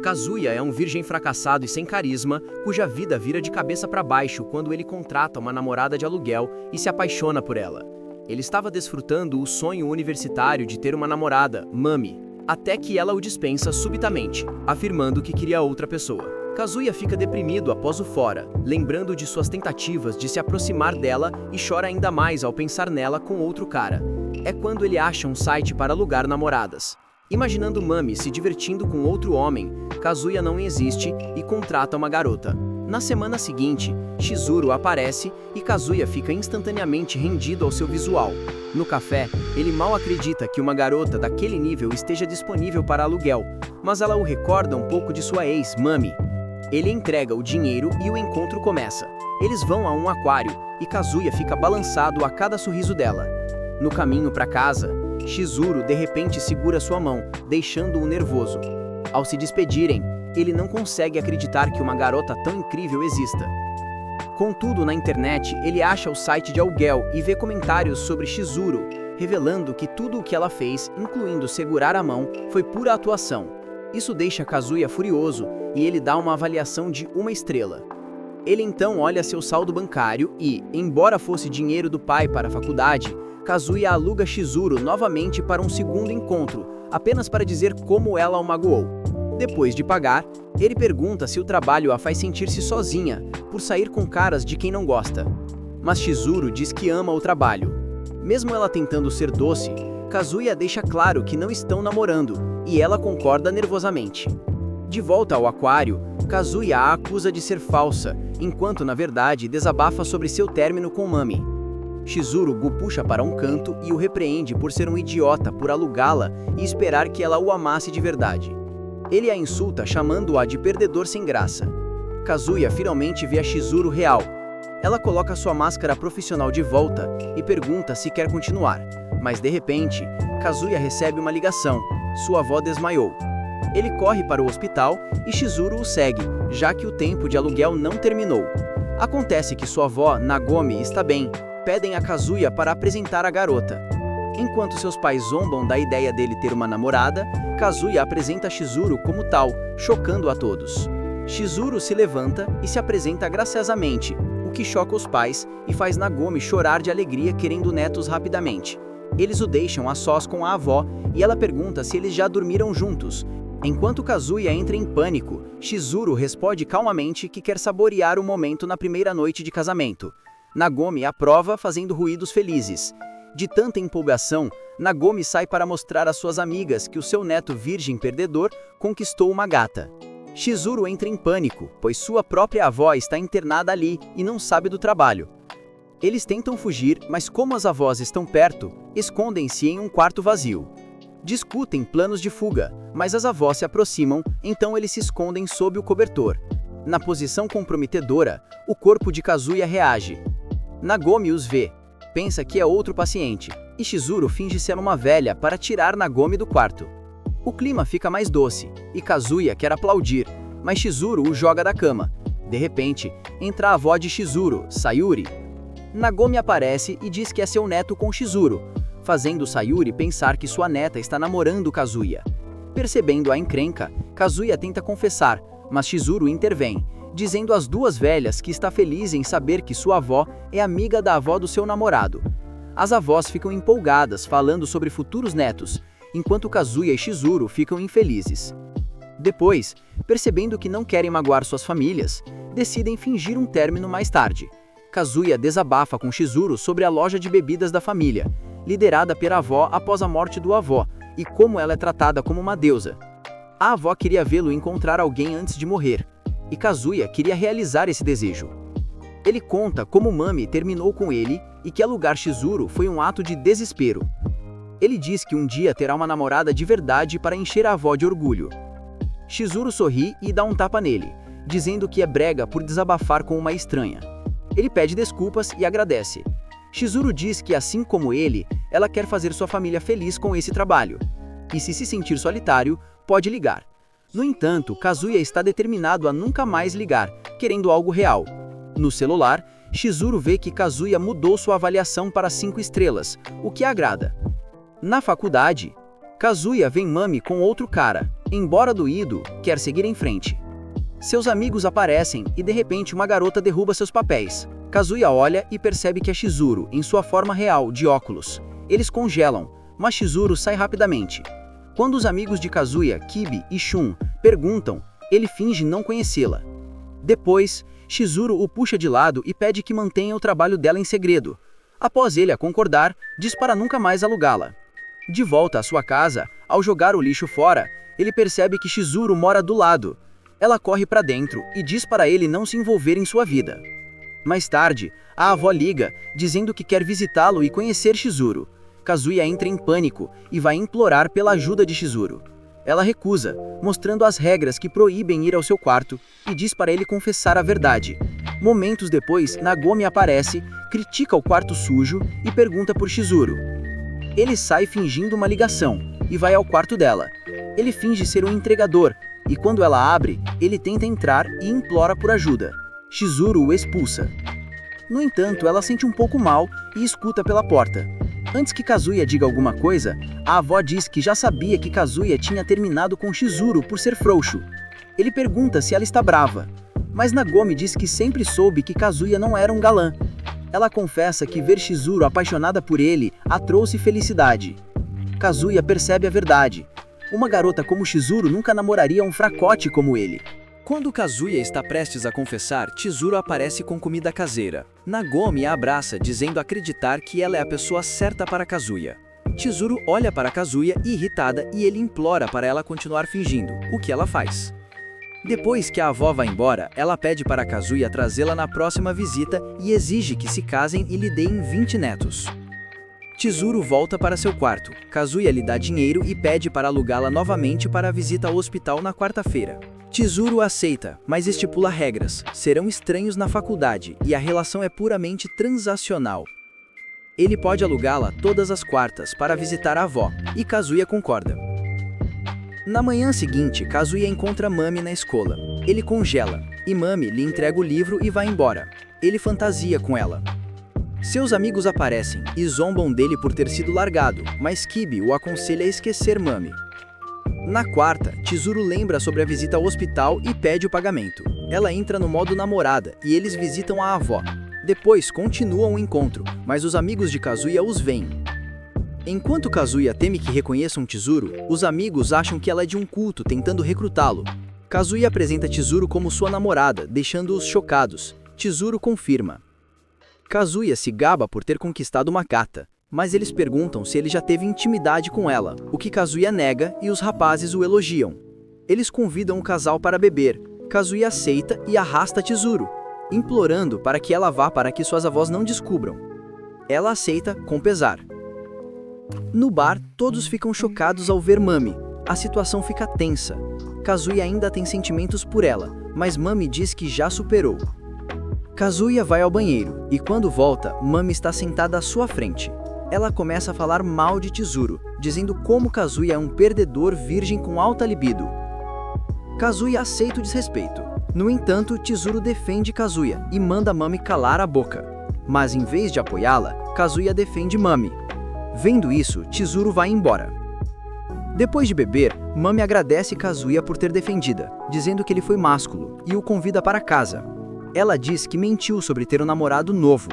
Kazuya é um virgem fracassado e sem carisma, cuja vida vira de cabeça para baixo quando ele contrata uma namorada de aluguel e se apaixona por ela. Ele estava desfrutando o sonho universitário de ter uma namorada, Mami, até que ela o dispensa subitamente, afirmando que queria outra pessoa. Kazuya fica deprimido após o fora, lembrando de suas tentativas de se aproximar dela e chora ainda mais ao pensar nela com outro cara. É quando ele acha um site para alugar namoradas. Imaginando Mami se divertindo com outro homem, Kazuya não existe e contrata uma garota. Na semana seguinte, Shizuru aparece e Kazuya fica instantaneamente rendido ao seu visual. No café, ele mal acredita que uma garota daquele nível esteja disponível para aluguel, mas ela o recorda um pouco de sua ex, Mami. Ele entrega o dinheiro e o encontro começa. Eles vão a um aquário e Kazuya fica balançado a cada sorriso dela. No caminho para casa, Shizuru de repente segura sua mão, deixando-o nervoso. Ao se despedirem, ele não consegue acreditar que uma garota tão incrível exista. Contudo, na internet, ele acha o site de aluguel e vê comentários sobre Shizuru, revelando que tudo o que ela fez, incluindo segurar a mão, foi pura atuação. Isso deixa Kazuya furioso e ele dá uma avaliação de 1 estrela. Ele então olha seu saldo bancário e, embora fosse dinheiro do pai para a faculdade, Kazuya aluga Shizuru novamente para um segundo encontro, apenas para dizer como ela o magoou. Depois de pagar, ele pergunta se o trabalho a faz sentir-se sozinha, por sair com caras de quem não gosta. Mas Shizuru diz que ama o trabalho. Mesmo ela tentando ser doce, Kazuya deixa claro que não estão namorando, e ela concorda nervosamente. De volta ao aquário, Kazuya a acusa de ser falsa, enquanto na verdade desabafa sobre seu término com Mami. Shizuru o puxa para um canto e o repreende por ser um idiota por alugá-la e esperar que ela o amasse de verdade. Ele a insulta chamando-a de perdedor sem graça. Kazuya finalmente vê a Shizuru real. Ela coloca sua máscara profissional de volta e pergunta se quer continuar, mas de repente, Kazuya recebe uma ligação. Sua avó desmaiou. Ele corre para o hospital e Shizuru o segue, já que o tempo de aluguel não terminou. Acontece que sua avó, Nagomi, está bem. Pedem a Kazuya para apresentar a garota. Enquanto seus pais zombam da ideia dele ter uma namorada, Kazuya apresenta Shizuru como tal, chocando a todos. Shizuru se levanta e se apresenta graciosamente, o que choca os pais e faz Nagomi chorar de alegria querendo netos rapidamente. Eles o deixam a sós com a avó e ela pergunta se eles já dormiram juntos. Enquanto Kazuya entra em pânico, Shizuru responde calmamente que quer saborear o momento na primeira noite de casamento. Nagomi aprova fazendo ruídos felizes. De tanta empolgação, Nagomi sai para mostrar às suas amigas que o seu neto virgem perdedor conquistou uma gata. Shizuru entra em pânico, pois sua própria avó está internada ali e não sabe do trabalho. Eles tentam fugir, mas como as avós estão perto, escondem-se em um quarto vazio. Discutem planos de fuga, mas as avós se aproximam, então eles se escondem sob o cobertor. Na posição comprometedora, o corpo de Kazuya reage. Nagomi os vê, pensa que é outro paciente, e Shizuru finge ser uma velha para tirar Nagomi do quarto. O clima fica mais doce, e Kazuya quer aplaudir, mas Shizuru o joga da cama. De repente, entra a avó de Shizuru, Sayuri. Nagomi aparece e diz que é seu neto com Shizuru, fazendo Sayuri pensar que sua neta está namorando Kazuya. Percebendo a encrenca, Kazuya tenta confessar, mas Shizuru intervém, dizendo às duas velhas que está feliz em saber que sua avó é amiga da avó do seu namorado. As avós ficam empolgadas falando sobre futuros netos, enquanto Kazuya e Shizuru ficam infelizes. Depois, percebendo que não querem magoar suas famílias, decidem fingir um término mais tarde. Kazuya desabafa com Shizuru sobre a loja de bebidas da família, liderada pela avó após a morte do avô, e como ela é tratada como uma deusa. A avó queria vê-lo encontrar alguém antes de morrer, e Kazuya queria realizar esse desejo. Ele conta como Mami terminou com ele e que alugar Shizuru foi um ato de desespero. Ele diz que um dia terá uma namorada de verdade para encher a avó de orgulho. Shizuru sorri e dá um tapa nele, dizendo que é brega por desabafar com uma estranha. Ele pede desculpas e agradece. Shizuru diz que, assim como ele, ela quer fazer sua família feliz com esse trabalho. E se sentir solitário, pode ligar. No entanto, Kazuya está determinado a nunca mais ligar, querendo algo real. No celular, Shizuru vê que Kazuya mudou sua avaliação para 5 estrelas, o que agrada. Na faculdade, Kazuya vê Mami com outro cara. Embora doído, quer seguir em frente. Seus amigos aparecem e de repente uma garota derruba seus papéis. Kazuya olha e percebe que é Chizuru, em sua forma real, de óculos. Eles congelam, mas Chizuru sai rapidamente. Quando os amigos de Kazuya, Kibi e Shun, perguntam, ele finge não conhecê-la. Depois, Chizuru o puxa de lado e pede que mantenha o trabalho dela em segredo. Após ele a concordar, diz para nunca mais alugá-la. De volta à sua casa, ao jogar o lixo fora, ele percebe que Chizuru mora do lado. Ela corre para dentro e diz para ele não se envolver em sua vida. Mais tarde, a avó liga, dizendo que quer visitá-lo e conhecer Chizuru. Kazuya entra em pânico e vai implorar pela ajuda de Chizuru. Ela recusa, mostrando as regras que proíbem ir ao seu quarto, e diz para ele confessar a verdade. Momentos depois, Nagomi aparece, critica o quarto sujo e pergunta por Chizuru. Ele sai fingindo uma ligação e vai ao quarto dela. Ele finge ser um entregador, e quando ela abre, ele tenta entrar e implora por ajuda. Chizuru o expulsa. No entanto, ela sente um pouco mal e escuta pela porta. Antes que Kazuya diga alguma coisa, a avó diz que já sabia que Kazuya tinha terminado com Chizuru por ser frouxo. Ele pergunta se ela está brava, mas Nagomi diz que sempre soube que Kazuya não era um galã. Ela confessa que ver Chizuru apaixonada por ele a trouxe felicidade. Kazuya percebe a verdade. Uma garota como Chizuru nunca namoraria um fracote como ele. Quando Kazuya está prestes a confessar, Chizuru aparece com comida caseira. Nagomi a abraça, dizendo acreditar que ela é a pessoa certa para Kazuya. Chizuru olha para Kazuya irritada e ele implora para ela continuar fingindo, o que ela faz. Depois que a avó vai embora, ela pede para Kazuya trazê-la na próxima visita e exige que se casem e lhe deem 20 netos. Chizuru volta para seu quarto. Kazuya lhe dá dinheiro e pede para alugá-la novamente para a visita ao hospital na quarta-feira. Chizuru aceita, mas estipula regras. Serão estranhos na faculdade e a relação é puramente transacional. Ele pode alugá-la todas as quartas para visitar a avó, e Kazuya concorda. Na manhã seguinte, Kazuya encontra Mami na escola. Ele congela, e Mami lhe entrega o livro e vai embora. Ele fantasia com ela. Seus amigos aparecem e zombam dele por ter sido largado, mas Kibi o aconselha a esquecer Mami. Na quarta, Chizuru lembra sobre a visita ao hospital e pede o pagamento. Ela entra no modo namorada e eles visitam a avó. Depois continuam o encontro, mas os amigos de Kazuya os veem. Enquanto Kazuya teme que reconheçam Chizuru, os amigos acham que ela é de um culto tentando recrutá-lo. Kazuya apresenta Chizuru como sua namorada, deixando-os chocados. Chizuru confirma. Kazuya se gaba por ter conquistado uma gata, mas eles perguntam se ele já teve intimidade com ela, o que Kazuya nega e os rapazes o elogiam. Eles convidam o casal para beber. Kazuya aceita e arrasta Chizuru, implorando para que ela vá para que suas avós não descubram. Ela aceita com pesar. No bar, todos ficam chocados ao ver Mami. A situação fica tensa. Kazuya ainda tem sentimentos por ela, mas Mami diz que já superou. Kazuya vai ao banheiro, e quando volta, Mami está sentada à sua frente. Ela começa a falar mal de Chizuru, dizendo como Kazuya é um perdedor virgem com alta libido. Kazuya aceita o desrespeito. No entanto, Chizuru defende Kazuya e manda Mami calar a boca. Mas em vez de apoiá-la, Kazuya defende Mami. Vendo isso, Chizuru vai embora. Depois de beber, Mami agradece Kazuya por ter defendida, dizendo que ele foi másculo, e o convida para casa. Ela diz que mentiu sobre ter um namorado novo.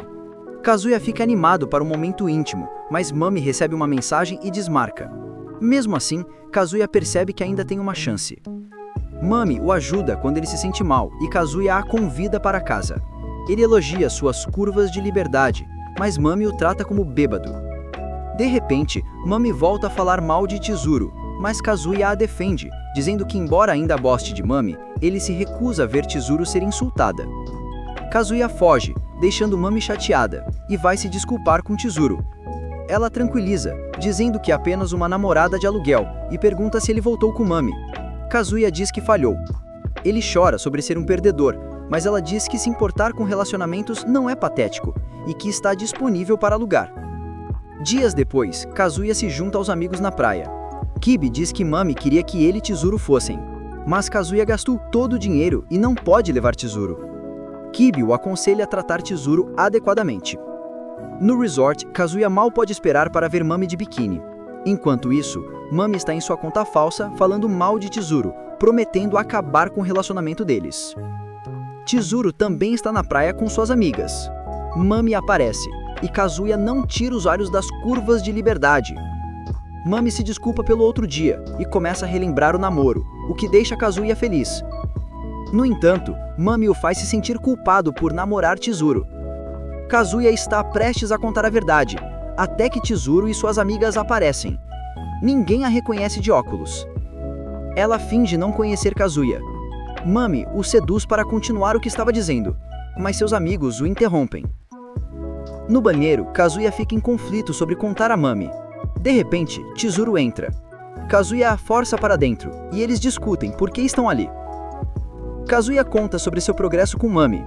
Kazuya fica animado para um momento íntimo, mas Mami recebe uma mensagem e desmarca. Mesmo assim, Kazuya percebe que ainda tem uma chance. Mami o ajuda quando ele se sente mal e Kazuya a convida para casa. Ele elogia suas curvas de liberdade, mas Mami o trata como bêbado. De repente, Mami volta a falar mal de Chizuru, mas Kazuya a defende, dizendo que embora ainda goste de Mami, ele se recusa a ver Chizuru ser insultada. Kazuya foge, deixando Mami chateada, e vai se desculpar com Chizuru. Ela tranquiliza, dizendo que é apenas uma namorada de aluguel, e pergunta se ele voltou com Mami. Kazuya diz que falhou. Ele chora sobre ser um perdedor, mas ela diz que se importar com relacionamentos não é patético, e que está disponível para alugar. Dias depois, Kazuya se junta aos amigos na praia. Kibi diz que Mami queria que ele e Chizuru fossem, mas Kazuya gastou todo o dinheiro e não pode levar Chizuru. Kibi o aconselha a tratar Chizuru adequadamente. No resort, Kazuya mal pode esperar para ver Mami de biquíni. Enquanto isso, Mami está em sua conta falsa falando mal de Chizuru, prometendo acabar com o relacionamento deles. Chizuru também está na praia com suas amigas. Mami aparece, e Kazuya não tira os olhos das curvas de liberdade. Mami se desculpa pelo outro dia e começa a relembrar o namoro, o que deixa Kazuya feliz. No entanto, Mami o faz se sentir culpado por namorar Chizuru. Kazuya está prestes a contar a verdade, até que Chizuru e suas amigas aparecem. Ninguém a reconhece de óculos. Ela finge não conhecer Kazuya. Mami o seduz para continuar o que estava dizendo, mas seus amigos o interrompem. No banheiro, Kazuya fica em conflito sobre contar a Mami. De repente, Chizuru entra. Kazuya a força para dentro, e eles discutem por que estão ali. Kazuya conta sobre seu progresso com Mami.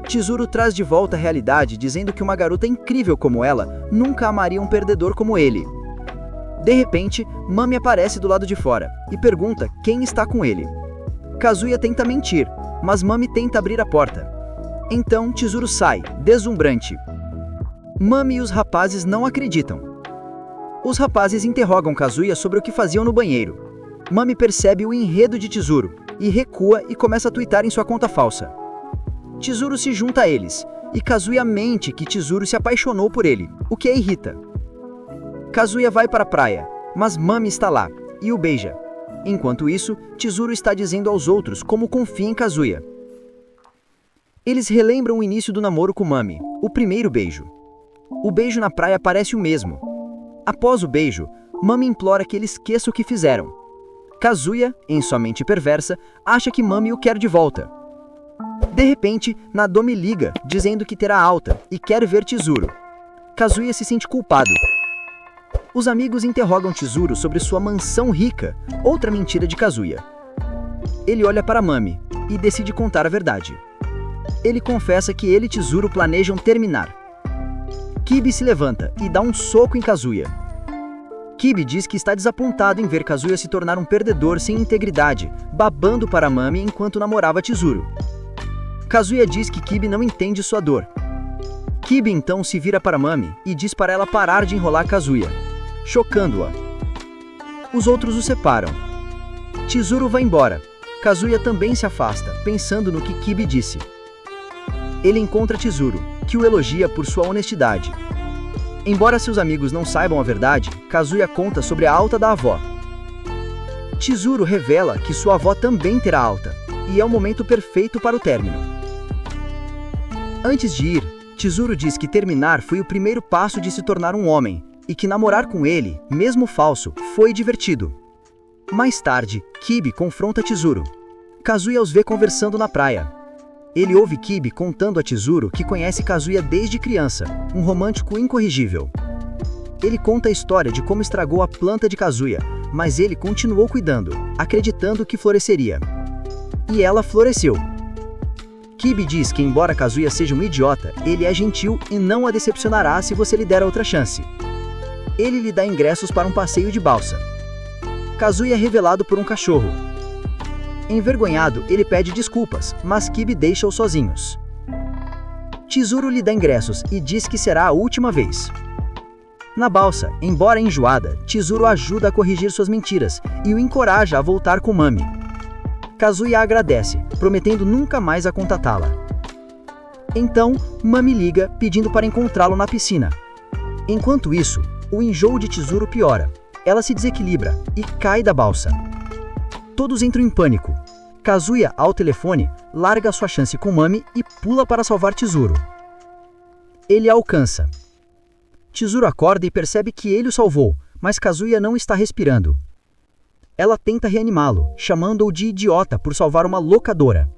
Chizuru traz de volta a realidade, dizendo que uma garota incrível como ela nunca amaria um perdedor como ele. De repente, Mami aparece do lado de fora e pergunta quem está com ele. Kazuya tenta mentir, mas Mami tenta abrir a porta. Então, Chizuru sai, deslumbrante. Mami e os rapazes não acreditam. Os rapazes interrogam Kazuya sobre o que faziam no banheiro. Mami percebe o enredo de Chizuru e recua e começa a tuitar em sua conta falsa. Chizuru se junta a eles, e Kazuya mente que Chizuru se apaixonou por ele, o que a irrita. Kazuya vai para a praia, mas Mami está lá, e o beija. Enquanto isso, Chizuru está dizendo aos outros como confia em Kazuya. Eles relembram o início do namoro com Mami, o primeiro beijo. O beijo na praia parece o mesmo. Após o beijo, Mami implora que ele esqueça o que fizeram. Kazuya, em sua mente perversa, acha que Mami o quer de volta. De repente, Nadomi liga, dizendo que terá alta e quer ver Chizuru. Kazuya se sente culpado. Os amigos interrogam Chizuru sobre sua mansão rica, outra mentira de Kazuya. Ele olha para Mami e decide contar a verdade. Ele confessa que ele e Chizuru planejam terminar. Kibi se levanta e dá um soco em Kazuya. Kibi diz que está desapontado em ver Kazuya se tornar um perdedor sem integridade, babando para Mami enquanto namorava Chizuru. Kazuya diz que Kibi não entende sua dor. Kibi então se vira para Mami e diz para ela parar de enrolar Kazuya, chocando-a. Os outros o separam. Chizuru vai embora. Kazuya também se afasta, pensando no que Kibi disse. Ele encontra Chizuru, que o elogia por sua honestidade. Embora seus amigos não saibam a verdade, Kazuya conta sobre a alta da avó. Chizuru revela que sua avó também terá alta, e é o momento perfeito para o término. Antes de ir, Chizuru diz que terminar foi o primeiro passo de se tornar um homem, e que namorar com ele, mesmo falso, foi divertido. Mais tarde, Kibi confronta Chizuru. Kazuya os vê conversando na praia. Ele ouve Kibi contando a Chizuru que conhece Kazuya desde criança, um romântico incorrigível. Ele conta a história de como estragou a planta de Kazuya, mas ele continuou cuidando, acreditando que floresceria. E ela floresceu. Kibi diz que embora Kazuya seja um idiota, ele é gentil e não a decepcionará se você lhe der outra chance. Ele lhe dá ingressos para um passeio de balsa. Kazuya é revelado por um cachorro. Envergonhado, ele pede desculpas, mas Kibi deixa-os sozinhos. Chizuru lhe dá ingressos e diz que será a última vez. Na balsa, embora enjoada, Chizuru ajuda a corrigir suas mentiras e o encoraja a voltar com Mami. Kazuya agradece, prometendo nunca mais a contatá-la. Então, Mami liga, pedindo para encontrá-lo na piscina. Enquanto isso, o enjoo de Chizuru piora. Ela se desequilibra e cai da balsa. Todos entram em pânico. Kazuya, ao telefone, larga sua chance com Mami e pula para salvar Chizuru. Ele a alcança. Chizuru acorda e percebe que ele o salvou, mas Kazuya não está respirando. Ela tenta reanimá-lo, chamando-o de idiota por salvar uma locadora.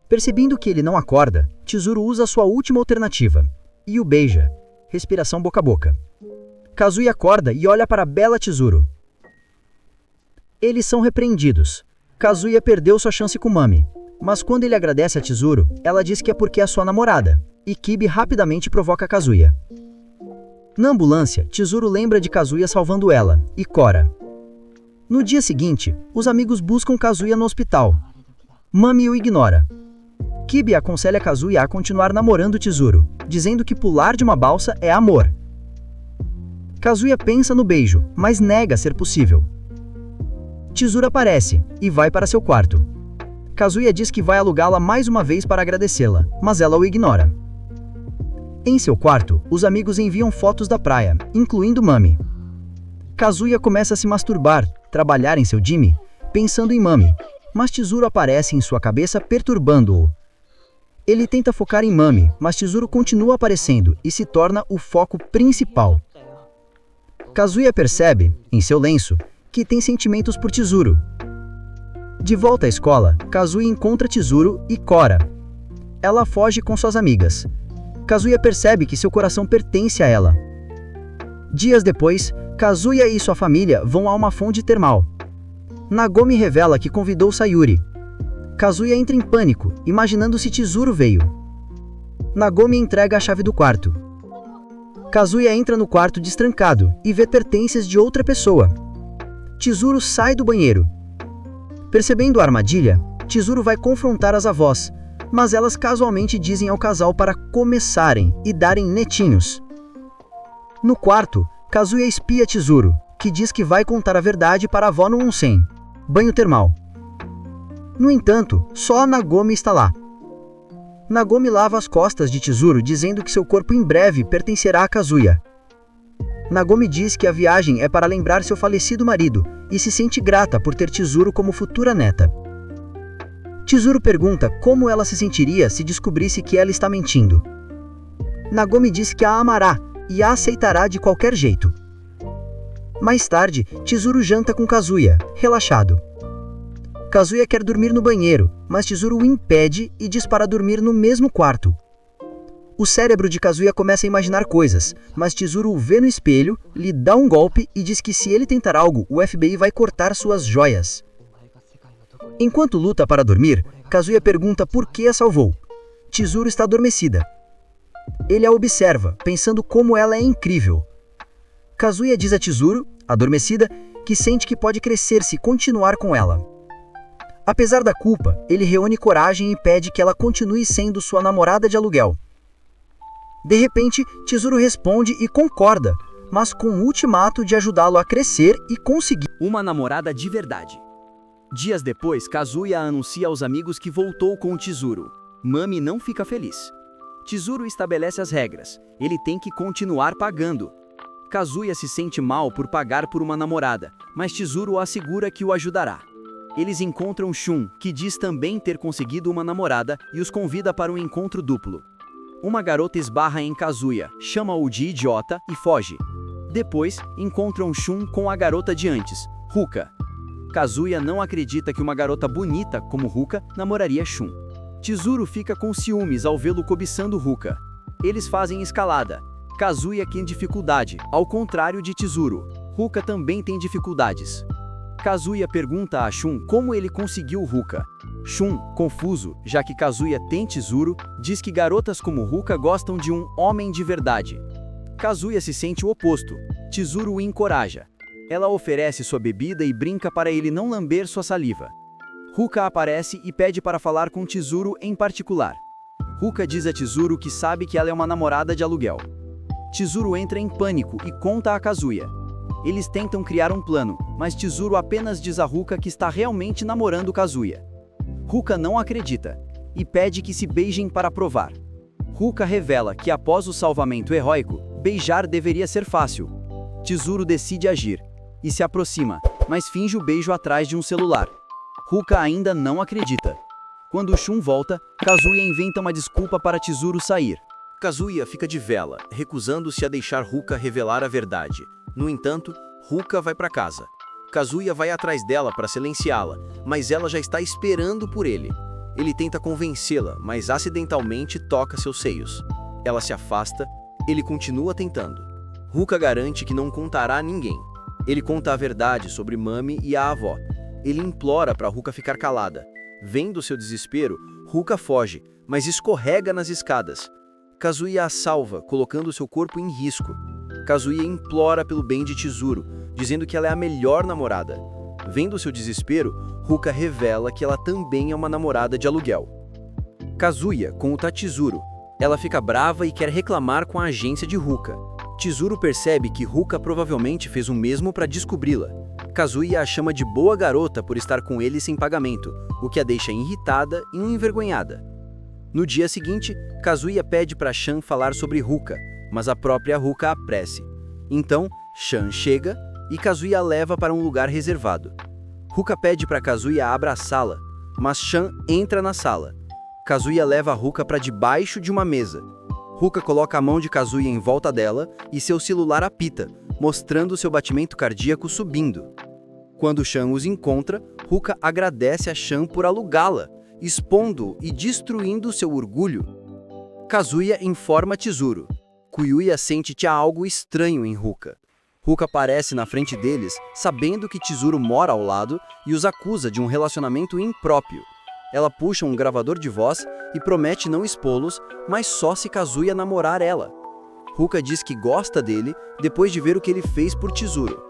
Percebendo que ele não acorda, Chizuru usa sua última alternativa e o beija, respiração boca a boca. Kazuya acorda e olha para a bela Chizuru. Eles são repreendidos. Kazuya perdeu sua chance com Mami, mas quando ele agradece a Chizuru, ela diz que é porque é sua namorada, e Kibi rapidamente provoca Kazuya. Na ambulância, Chizuru lembra de Kazuya salvando ela, e cora. No dia seguinte, os amigos buscam Kazuya no hospital. Mami o ignora. Kibi aconselha Kazuya a continuar namorando Chizuru, dizendo que pular de uma balsa é amor. Kazuya pensa no beijo, mas nega ser possível. Chizuru aparece e vai para seu quarto. Kazuya diz que vai alugá-la mais uma vez para agradecê-la, mas ela o ignora. Em seu quarto, os amigos enviam fotos da praia, incluindo Mami. Kazuya começa a se masturbar, trabalhar em seu Jimmy, pensando em Mami, mas Chizuru aparece em sua cabeça perturbando-o. Ele tenta focar em Mami, mas Chizuru continua aparecendo e se torna o foco principal. Kazuya percebe, em seu lenço, que tem sentimentos por Chizuru. De volta à escola, Kazuya encontra Chizuru e Cora. Ela foge com suas amigas. Kazuya percebe que seu coração pertence a ela. Dias depois, Kazuya e sua família vão a uma fonte termal. Nagomi revela que convidou Sayuri. Kazuya entra em pânico, imaginando se Chizuru veio. Nagomi entrega a chave do quarto. Kazuya entra no quarto destrancado e vê pertences de outra pessoa. Chizuru sai do banheiro. Percebendo a armadilha, Chizuru vai confrontar as avós, mas elas casualmente dizem ao casal para começarem e darem netinhos. No quarto, Kazuya espia Chizuru, que diz que vai contar a verdade para a avó no onsen, banho termal. No entanto, só a Nagomi está lá. Nagomi lava as costas de Chizuru, dizendo que seu corpo em breve pertencerá a Kazuya. Nagomi diz que a viagem é para lembrar seu falecido marido e se sente grata por ter Chizuru como futura neta. Chizuru pergunta como ela se sentiria se descobrisse que ela está mentindo. Nagomi diz que a amará e a aceitará de qualquer jeito. Mais tarde, Chizuru janta com Kazuya, relaxado. Kazuya quer dormir no banheiro, mas Chizuru o impede e diz para dormir no mesmo quarto. O cérebro de Kazuya começa a imaginar coisas, mas Chizuru o vê no espelho, lhe dá um golpe e diz que se ele tentar algo, o FBI vai cortar suas joias. Enquanto luta para dormir, Kazuya pergunta por que a salvou. Chizuru está adormecida. Ele a observa, pensando como ela é incrível. Kazuya diz a Chizuru, adormecida, que sente que pode crescer se continuar com ela. Apesar da culpa, ele reúne coragem e pede que ela continue sendo sua namorada de aluguel. De repente, Chizuru responde e concorda, mas com o ultimato de ajudá-lo a crescer e conseguir uma namorada de verdade. Dias depois, Kazuya anuncia aos amigos que voltou com Chizuru. Mami não fica feliz. Chizuru estabelece as regras. Ele tem que continuar pagando. Kazuya se sente mal por pagar por uma namorada, mas Chizuru assegura que o ajudará. Eles encontram Shun, que diz também ter conseguido uma namorada, e os convida para um encontro duplo. Uma garota esbarra em Kazuya, chama-o de idiota e foge. Depois, encontram Shun com a garota de antes, Ruka. Kazuya não acredita que uma garota bonita como Ruka namoraria Shun. Chizuru fica com ciúmes ao vê-lo cobiçando Ruka. Eles fazem escalada. Kazuya tem dificuldade, ao contrário de Chizuru. Ruka também tem dificuldades. Kazuya pergunta a Shun como ele conseguiu Ruka. Shun, confuso, já que Kazuya tem Chizuru, diz que garotas como Ruka gostam de um homem de verdade. Kazuya se sente o oposto. Chizuru o encoraja. Ela oferece sua bebida e brinca para ele não lamber sua saliva. Ruka aparece e pede para falar com Chizuru em particular. Ruka diz a Chizuru que sabe que ela é uma namorada de aluguel. Chizuru entra em pânico e conta a Kazuya. Eles tentam criar um plano, mas Chizuru apenas diz a Ruka que está realmente namorando Kazuya. Ruka não acredita e pede que se beijem para provar. Ruka revela que após o salvamento heróico, beijar deveria ser fácil. Chizuru decide agir e se aproxima, mas finge o beijo atrás de um celular. Ruka ainda não acredita. Quando Shun volta, Kazuya inventa uma desculpa para Chizuru sair. Kazuya fica de vela, recusando-se a deixar Ruka revelar a verdade. No entanto, Ruka vai para casa. Kazuya vai atrás dela para silenciá-la, mas ela já está esperando por ele. Ele tenta convencê-la, mas acidentalmente toca seus seios. Ela se afasta, ele continua tentando. Ruka garante que não contará a ninguém. Ele conta a verdade sobre Mami e a avó. Ele implora para Ruka ficar calada. Vendo seu desespero, Ruka foge, mas escorrega nas escadas. Kazuya a salva, colocando seu corpo em risco. Kazuya implora pelo bem de Chizuru, dizendo que ela é a melhor namorada. Vendo seu desespero, Ruka revela que ela também é uma namorada de aluguel. Kazuya conta a Chizuru. Ela fica brava e quer reclamar com a agência de Ruka. Chizuru percebe que Ruka provavelmente fez o mesmo para descobri-la. Kazuya a chama de boa garota por estar com ele sem pagamento, o que a deixa irritada e envergonhada. No dia seguinte, Kazuya pede para Chan falar sobre Ruka, mas a própria Ruka apresse. Então, Chan chega e Kazuya a leva para um lugar reservado. Ruka pede para Kazuya abraçá-la, mas Chan entra na sala. Kazuya leva a Ruka para debaixo de uma mesa. Ruka coloca a mão de Kazuya em volta dela e seu celular apita, mostrando seu batimento cardíaco subindo. Quando Chan os encontra, Ruka agradece a Chan por alugá-la, expondo e destruindo seu orgulho. Kazuya informa Chizuru. Kyuya sente algo estranho em Ruka. Ruka aparece na frente deles, sabendo que Chizuru mora ao lado e os acusa de um relacionamento impróprio. Ela puxa um gravador de voz e promete não expô-los, mas só se Kazuya namorar ela. Ruka diz que gosta dele depois de ver o que ele fez por Chizuru.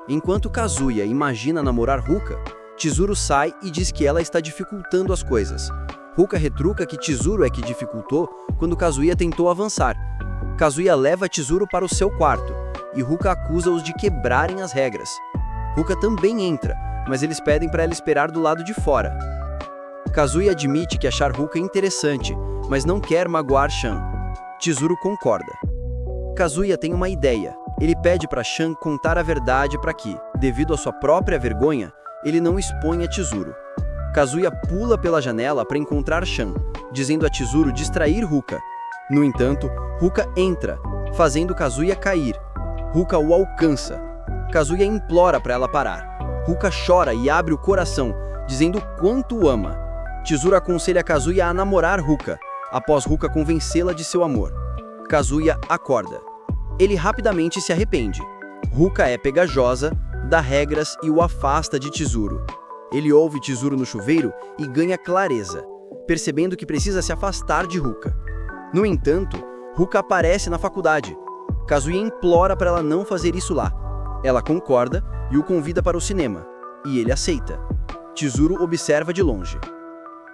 Enquanto Kazuya imagina namorar Ruka, Chizuru sai e diz que ela está dificultando as coisas. Ruka retruca que Chizuru é que dificultou quando Kazuya tentou avançar. Kazuya leva Chizuru para o seu quarto e Ruka acusa-os de quebrarem as regras. Ruka também entra, mas eles pedem para ela esperar do lado de fora. Kazuya admite que achar Ruka interessante, mas não quer magoar Chan. Chizuru concorda. Kazuya tem uma ideia. Ele pede para Chan contar a verdade para que, devido à sua própria vergonha, ele não exponha Chizuru. Kazuya pula pela janela para encontrar Chan, dizendo a Chizuru distrair Ruka. No entanto, Ruka entra, fazendo Kazuya cair. Ruka o alcança. Kazuya implora para ela parar. Ruka chora e abre o coração, dizendo o quanto o ama. Chizuru aconselha Kazuya a namorar Ruka, após Ruka convencê-la de seu amor. Kazuya acorda. Ele rapidamente se arrepende. Ruka é pegajosa, dá regras e o afasta de Chizuru. Ele ouve Chizuru no chuveiro e ganha clareza, percebendo que precisa se afastar de Ruka. No entanto, Ruka aparece na faculdade. Kazuya implora para ela não fazer isso lá. Ela concorda e o convida para o cinema, e ele aceita. Chizuru observa de longe.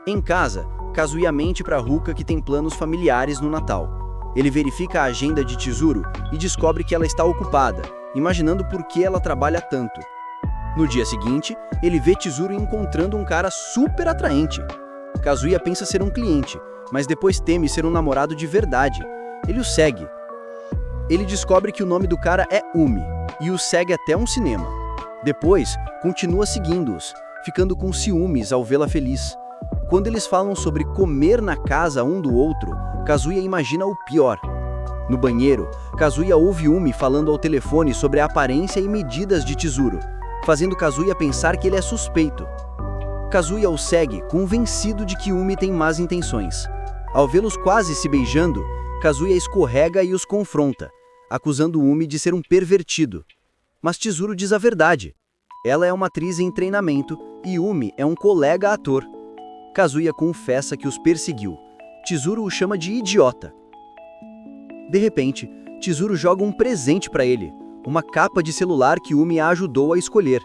Em casa, Kazuya mente para Ruka que tem planos familiares no Natal. Ele verifica a agenda de Chizuru e descobre que ela está ocupada, imaginando por que ela trabalha tanto. No dia seguinte, ele vê Chizuru encontrando um cara super atraente. Kazuya pensa ser um cliente, mas depois teme ser um namorado de verdade. Ele o segue. Ele descobre que o nome do cara é Umi, e o segue até um cinema. Depois, continua seguindo-os, ficando com ciúmes ao vê-la feliz. Quando eles falam sobre comer na casa um do outro, Kazuya imagina o pior. No banheiro, Kazuya ouve Umi falando ao telefone sobre a aparência e medidas de Chizuru, fazendo Kazuya pensar que ele é suspeito. Kazuya o segue, convencido de que Umi tem más intenções. Ao vê-los quase se beijando, Kazuya escorrega e os confronta, acusando Umi de ser um pervertido. Mas Chizuru diz a verdade. Ela é uma atriz em treinamento e Umi é um colega ator. Kazuya confessa que os perseguiu. Chizuru o chama de idiota. De repente, Chizuru joga um presente para ele, uma capa de celular que Umi a ajudou a escolher.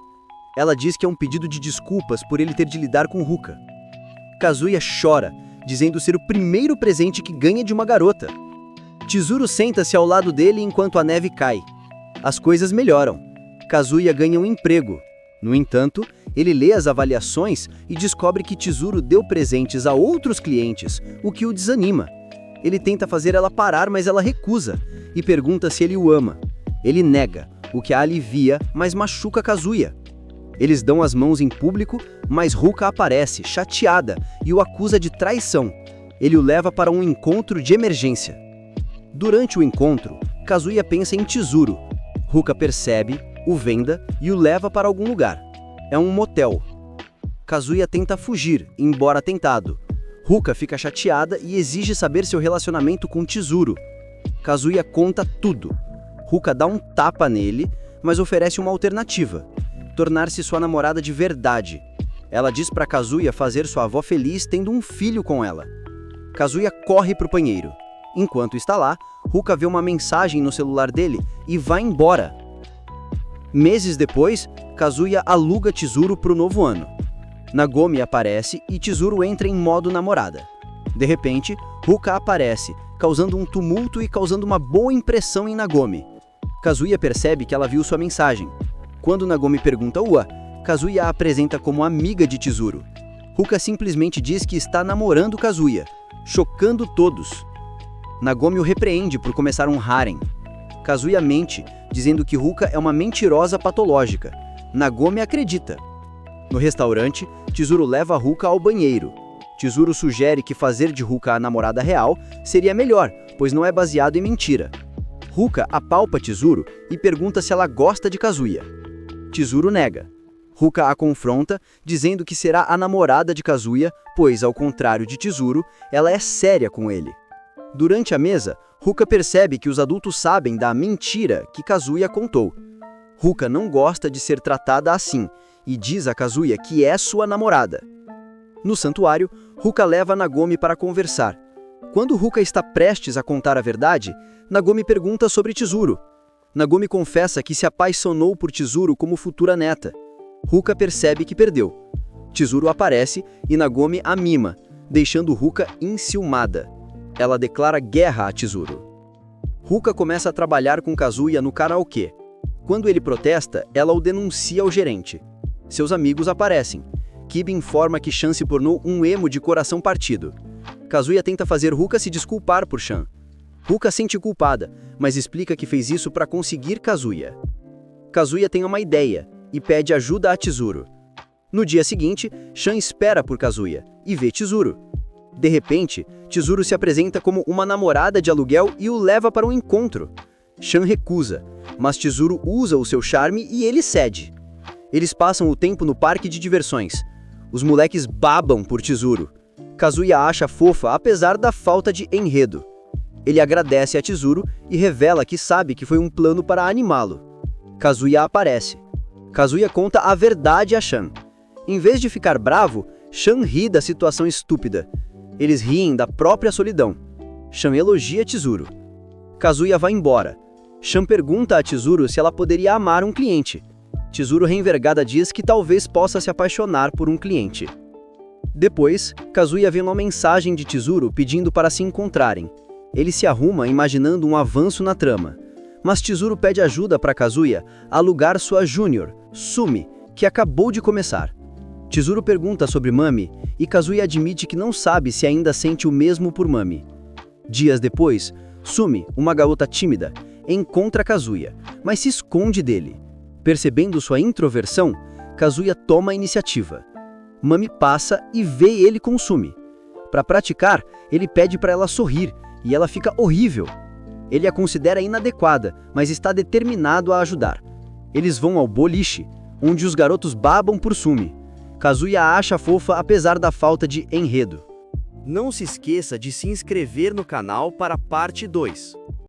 Ela diz que é um pedido de desculpas por ele ter de lidar com Ruka. Kazuya chora, dizendo ser o primeiro presente que ganha de uma garota. Chizuru senta-se ao lado dele enquanto a neve cai. As coisas melhoram. Kazuya ganha um emprego. No entanto, ele lê as avaliações e descobre que Chizuru deu presentes a outros clientes, o que o desanima. Ele tenta fazer ela parar, mas ela recusa, e pergunta se ele o ama. Ele nega, o que a alivia, mas machuca Kazuya. Eles dão as mãos em público, mas Ruka aparece, chateada, e o acusa de traição. Ele o leva para um encontro de emergência. Durante o encontro, Kazuya pensa em Chizuru. Ruka percebe, o venda e o leva para algum lugar. É um motel. Kazuya tenta fugir, embora tentado. Ruka fica chateada e exige saber seu relacionamento com Chizuru. Kazuya conta tudo. Ruka dá um tapa nele, mas oferece uma alternativa: tornar-se sua namorada de verdade. Ela diz para Kazuya fazer sua avó feliz tendo um filho com ela. Kazuya corre para o banheiro. Enquanto está lá, Ruka vê uma mensagem no celular dele e vai embora. Meses depois, Kazuya aluga Chizuru para o novo ano. Nagomi aparece e Chizuru entra em modo namorada. De repente, Ruka aparece, causando um tumulto e causando uma boa impressão em Nagomi. Kazuya percebe que ela viu sua mensagem. Quando Nagomi pergunta Ua, Kazuya a apresenta como amiga de Chizuru. Ruka simplesmente diz que está namorando Kazuya, chocando todos. Nagomi o repreende por começar um harem. Kazuya mente, dizendo que Ruka é uma mentirosa patológica. Nagomi acredita. No restaurante, Chizuru leva Ruka ao banheiro. Chizuru sugere que fazer de Ruka a namorada real seria melhor, pois não é baseado em mentira. Ruka apalpa Chizuru e pergunta se ela gosta de Kazuya. Chizuru nega. Ruka a confronta, dizendo que será a namorada de Kazuya, pois, ao contrário de Chizuru, ela é séria com ele. Durante a mesa, Ruka percebe que os adultos sabem da mentira que Kazuya contou. Ruka não gosta de ser tratada assim e diz a Kazuya que é sua namorada. No santuário, Ruka leva Nagomi para conversar. Quando Ruka está prestes a contar a verdade, Nagomi pergunta sobre Chizuru. Nagomi confessa que se apaixonou por Chizuru como futura neta. Ruka percebe que perdeu. Chizuru aparece e Nagomi a mima, deixando Ruka enciumada. Ela declara guerra a Chizuru. Ruka começa a trabalhar com Kazuya no karaokê. Quando ele protesta, ela o denuncia ao gerente. Seus amigos aparecem. Kiba informa que Chan se tornou um emo de coração partido. Kazuya tenta fazer Ruka se desculpar por Chan. Ruka sente culpada, mas explica que fez isso para conseguir Kazuya. Kazuya tem uma ideia e pede ajuda a Chizuru. No dia seguinte, Chan espera por Kazuya e vê Chizuru. De repente, Chizuru se apresenta como uma namorada de aluguel e o leva para um encontro. Chan recusa, mas Chizuru usa o seu charme e ele cede. Eles passam o tempo no parque de diversões. Os moleques babam por Chizuru. Kazuya acha fofa apesar da falta de enredo. Ele agradece a Chizuru e revela que sabe que foi um plano para animá-lo. Kazuya aparece. Kazuya conta a verdade a Chan. Em vez de ficar bravo, Chan ri da situação estúpida. Eles riem da própria solidão. Chan elogia Chizuru. Kazuya vai embora. Chan pergunta a Chizuru se ela poderia amar um cliente. Chizuru reenvergada diz que talvez possa se apaixonar por um cliente. Depois, Kazuya vê uma mensagem de Chizuru pedindo para se encontrarem. Ele se arruma imaginando um avanço na trama. Mas Chizuru pede ajuda para Kazuya alugar sua Júnior, Sumi, que acabou de começar. Chizuru pergunta sobre Mami e Kazuya admite que não sabe se ainda sente o mesmo por Mami. Dias depois, Sumi, uma garota tímida, encontra Kazuya, mas se esconde dele. Percebendo sua introversão, Kazuya toma a iniciativa. Mami passa e vê ele com Sumi. Para praticar, ele pede para ela sorrir e ela fica horrível. Ele a considera inadequada, mas está determinado a ajudar. Eles vão ao boliche, onde os garotos babam por Sumi. Kazuya a acha fofa apesar da falta de enredo. Não se esqueça de se inscrever no canal para a parte 2.